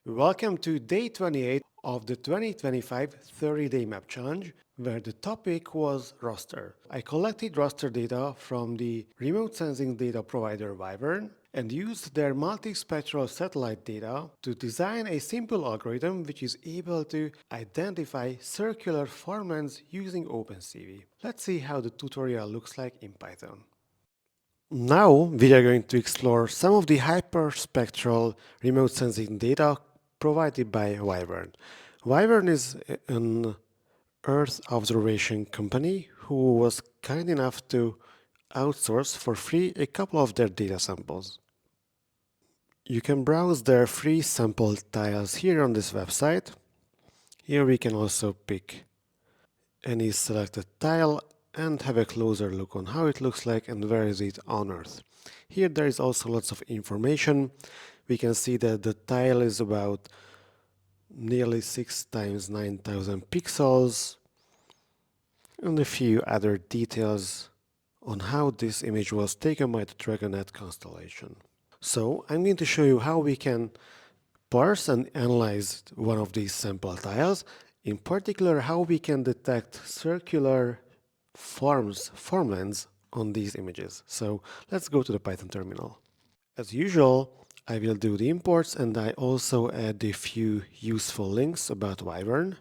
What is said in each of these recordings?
Welcome to day 28 of the 2025 30-day map challenge, where the topic was raster. I collected raster data from the remote sensing data provider Wyvern and used their multispectral satellite data to design a simple algorithm which is able to identify circular farmlands using OpenCV. Let's see how the tutorial looks like in Python. Now we are going to explore some of the hyperspectral remote sensing data provided by Wyvern. Wyvern is an Earth observation company who was kind enough to outsource for free a couple of their data samples. You can browse their free sample tiles here on this website. Here we can also pick any selected tile and have a closer look on how it looks like and where is it on Earth. Here there is also lots of information. We can see that the tile is about nearly 6 times 9,000 pixels and a few other details on how this image was taken by the Dragonet constellation. So I'm going to show you how we can parse and analyze one of these sample tiles, in particular how we can detect circular farmlands on these images. So let's go to the Python terminal. As usual, I will do the imports and I also add a few useful links about Wyvern.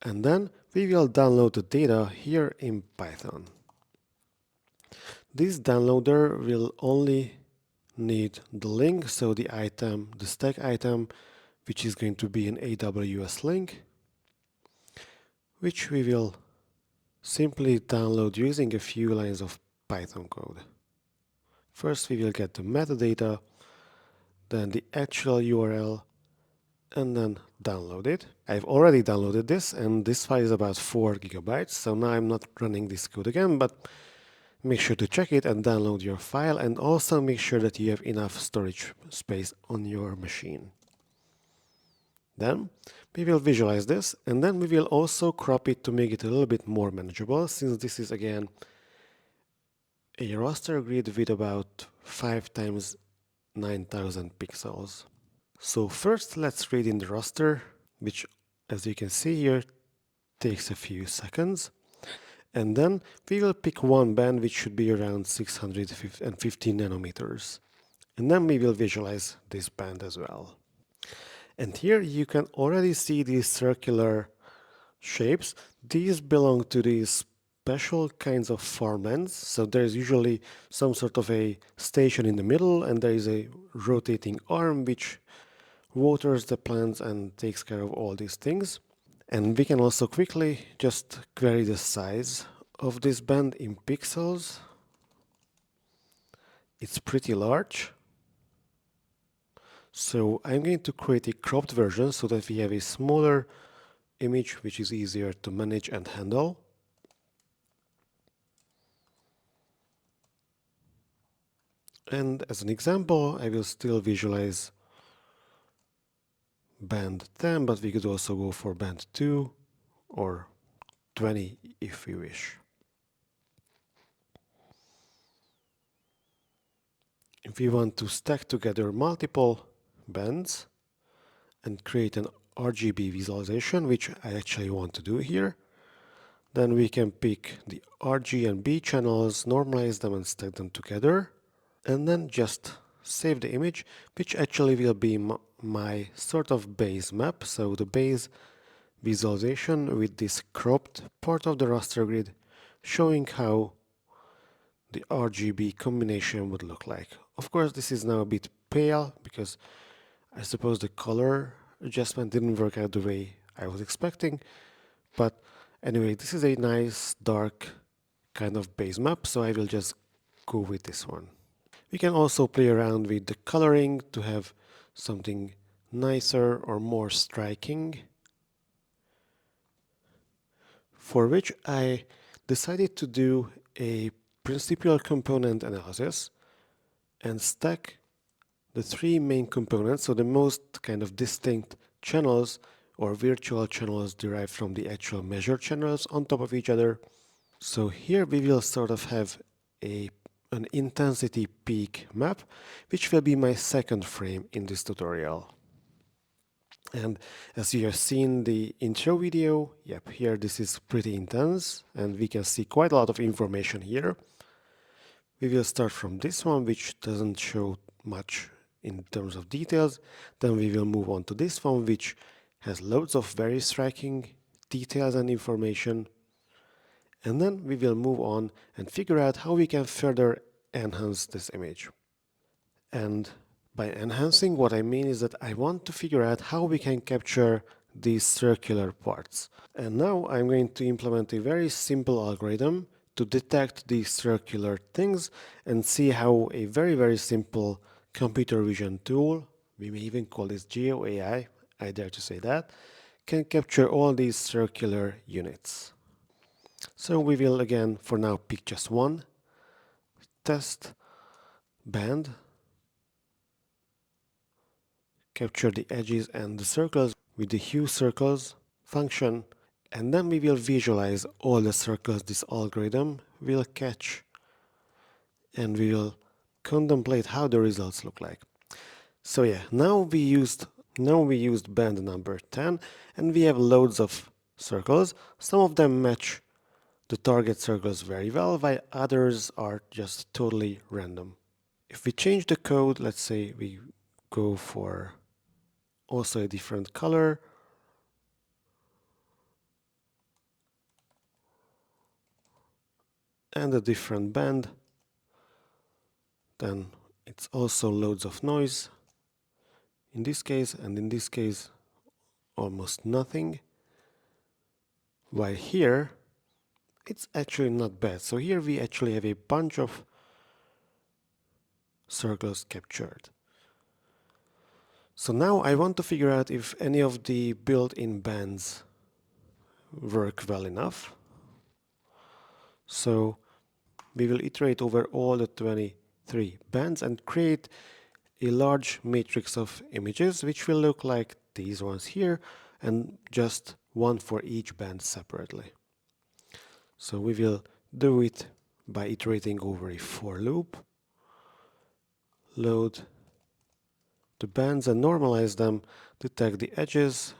And then we will download the data here in Python. This downloader will only need the link, so the stack item, which is going to be an AWS link, which we will simply download using a few lines of Python code. First we will get the metadata, then the actual URL, and then download it. I've already downloaded this and this file is about 4 gigabytes, so now I'm not running this code again, but make sure to check it and download your file, and also make sure that you have enough storage space on your machine. Then we will visualize this, and then we will also crop it to make it a little bit more manageable, since this is again a raster grid with about 5 times 9,000 pixels. So first let's read in the raster, which as you can see here takes a few seconds. And then we will pick one band which should be around 650 nanometers. And then we will visualize this band as well. And here you can already see these circular shapes. These belong to these special kinds of farmlands. So there's usually some sort of a station in the middle and there is a rotating arm which waters the plants and takes care of all these things. And we can also quickly just query the size of this band in pixels. It's pretty large. So I'm going to create a cropped version so that we have a smaller image which is easier to manage and handle. And as an example, I will still visualize band 10, but we could also go for band 2 or 20 if we wish. If we want to stack together multiple bands and create an RGB visualization, which I actually want to do here, then we can pick the RG and B channels, normalize them and stack them together, and then just save the image, which actually will be my sort of base map. So the base visualization with this cropped part of the raster grid showing how the RGB combination would look like. Of course, this is now a bit pale because I suppose the color adjustment didn't work out the way I was expecting. But anyway, this is a nice dark kind of base map, so I will just go with this one. We can also play around with the coloring to have something nicer or more striking, for which I decided to do a principal component analysis and stack the 3 main components, so the most kind of distinct channels or virtual channels derived from the actual measured channels on top of each other. So here we will sort of have an intensity peak map, which will be my second frame in this tutorial. And as you have seen the intro video, yep, here this is pretty intense and we can see quite a lot of information here. We will start from this one, which doesn't show much in terms of details. Then we will move on to this one, which has loads of very striking details and information. And then we will move on and figure out how we can further enhance this image. And by enhancing, what I mean is that I want to figure out how we can capture these circular parts. And now I'm going to implement a very simple algorithm to detect these circular things and see how a very simple computer vision tool, we may even call this GeoAI, I dare to say that, can capture all these circular units. So we will again for now pick just one test band, capture the edges and the circles with the hue circles function, and then we will visualize all the circles this algorithm will catch, and we will contemplate how the results look like. So yeah, now we used band number 10 and we have loads of circles. Some of them match the target circles very well, while others are just totally random. If we change the code, let's say we go for also a different color, and a different band, then it's also loads of noise in this case, and in this case almost nothing, while here it's actually not bad. So here we actually have a bunch of circles captured. So now I want to figure out if any of the built-in bands work well enough. So we will iterate over all the 23 bands and create a large matrix of images which will look like these ones here, and just one for each band separately. So we will do it by iterating over a for loop, load the bands and normalize them, detect the edges,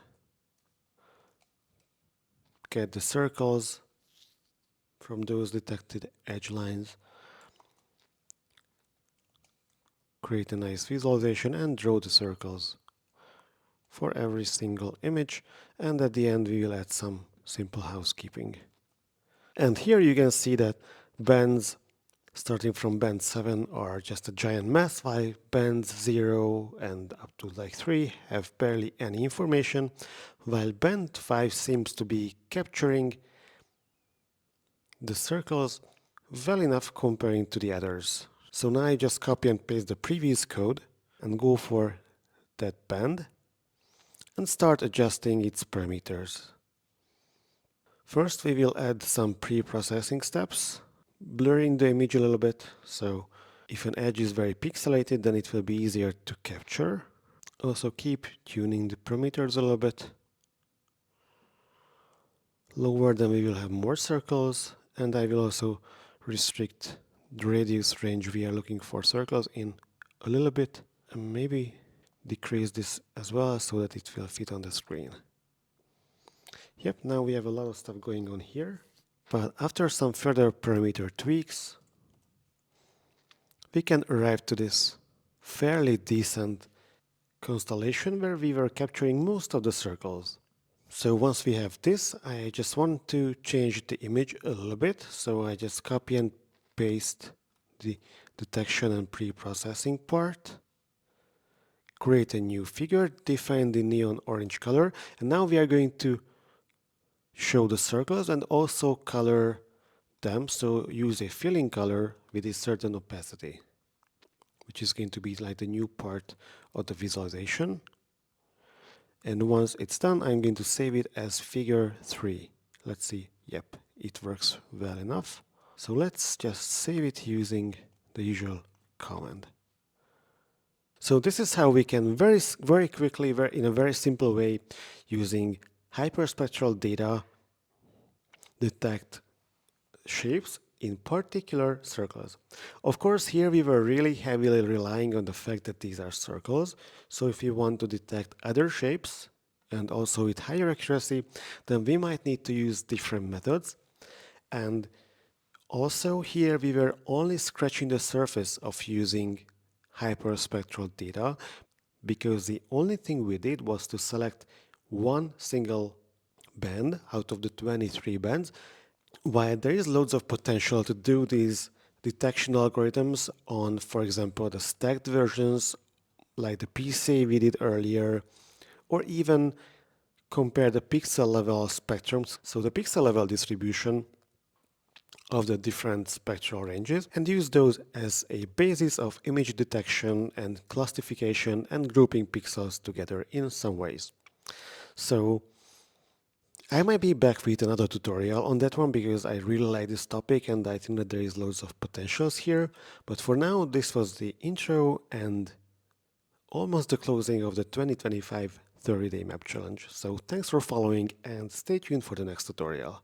get the circles from those detected edge lines, create a nice visualization and draw the circles for every single image, and at the end we will add some simple housekeeping. And here you can see that bands starting from band 7 are just a giant mess, while bands 0 and up to like 3 have barely any information, while band 5 seems to be capturing the circles well enough comparing to the others. So now I just copy and paste the previous code and go for that band and start adjusting its parameters. First we will add some pre-processing steps, blurring the image a little bit, so if an edge is very pixelated then it will be easier to capture. Also keep tuning the parameters a little bit. Lower, then we will have more circles, and I will also restrict the radius range we are looking for circles in a little bit, and maybe decrease this as well so that it will fit on the screen. Yep, now we have a lot of stuff going on here, but after some further parameter tweaks, we can arrive to this fairly decent constellation where we were capturing most of the circles. So once we have this, I just want to change the image a little bit. So I just copy and paste the detection and pre-processing part, create a new figure, define the neon orange color, and now we are going to show the circles and also color them. So use a filling color with a certain opacity, which is going to be like the new part of the visualization. And once it's done, I'm going to save it as figure 3. Let's see. Yep, it works well enough. So let's just save it using the usual command. So this is how we can very quickly, in a very simple way, using hyperspectral data, detect shapes, in particular circles. Of course, here we were really heavily relying on the fact that these are circles. So if you want to detect other shapes, and also with higher accuracy, then we might need to use different methods. And also here we were only scratching the surface of using hyperspectral data, because the only thing we did was to select one single band out of the 23 bands. While there is loads of potential to do these detection algorithms on, for example, the stacked versions like the PCA we did earlier, or even compare the pixel level spectrums, so the pixel level distribution of the different spectral ranges, and use those as a basis of image detection and classification and grouping pixels together in some ways. So I might be back with another tutorial on that one because I really like this topic and I think that there is loads of potentials here. But for now, this was the intro and almost the closing of the 2025 30-day map challenge. So thanks for following and stay tuned for the next tutorial.